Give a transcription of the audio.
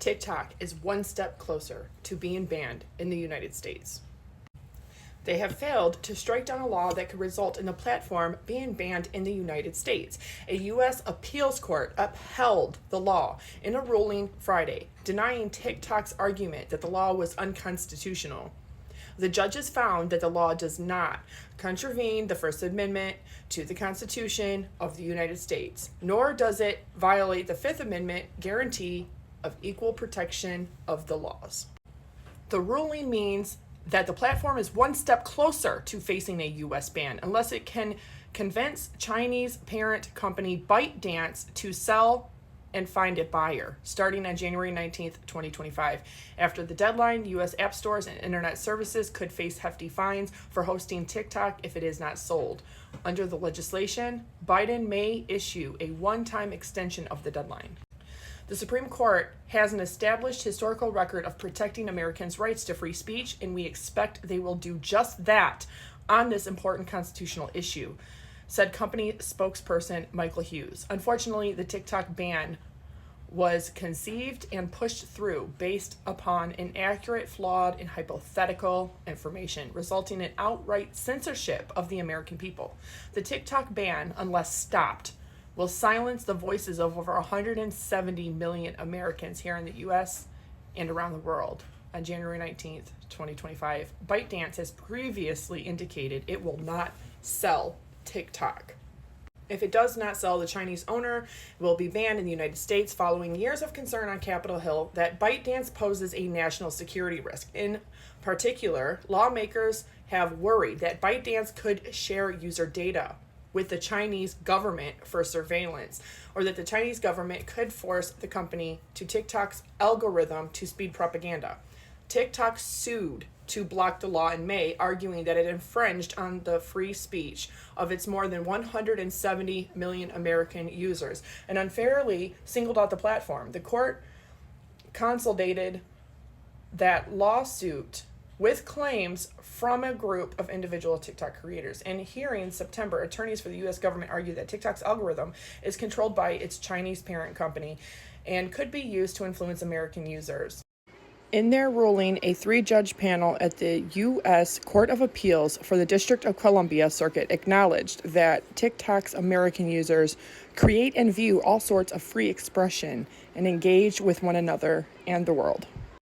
TikTok is one step closer to being banned in the United States. They have failed to strike down a law that could result in the platform being banned in the United States. A U.S. appeals court upheld the law in a ruling Friday, denying TikTok's argument that the law was unconstitutional. The judges found that the law does not contravene the First Amendment to the Constitution of the United States, nor does it violate the Fifth Amendment guarantee of equal protection of the laws. The ruling means that the platform is one step closer to facing a U.S. ban unless it can convince Chinese parent company ByteDance to sell and find a buyer starting on January 19th, 2025. After the deadline, U.S. app stores and internet services could face hefty fines for hosting TikTok if it is not sold. Under the legislation, Biden may issue a one-time extension of the deadline. The Supreme Court has an established historical record of protecting Americans' rights to free speech, and we expect they will do just that on this important constitutional issue, said company spokesperson Michael Hughes. Unfortunately, the TikTok ban was conceived and pushed through based upon inaccurate, flawed, and hypothetical information, resulting in outright censorship of the American people. The TikTok ban, unless stopped, will silence the voices of over 170 million Americans here in the U.S. and around the world. On January 19th, 2025, ByteDance has previously indicated it will not sell TikTok. If it does not sell, the Chinese owner will be banned in the United States following years of concern on Capitol Hill that ByteDance poses a national security risk. In particular, lawmakers have worried that ByteDance could share user data with the Chinese government for surveillance, or that the Chinese government could force the company to TikTok's algorithm to speed propaganda. TikTok sued to block the law in May, arguing that it infringed on the free speech of its more than 170 million American users and unfairly singled out the platform. The court consolidated that lawsuit with claims from a group of individual TikTok creators. In a hearing in September, attorneys for the U.S. government argued that TikTok's algorithm is controlled by its Chinese parent company and could be used to influence American users. In their ruling, a 3-judge panel at the U.S. Court of Appeals for the District of Columbia Circuit acknowledged that TikTok's American users create and view all sorts of free expression and engage with one another and the world.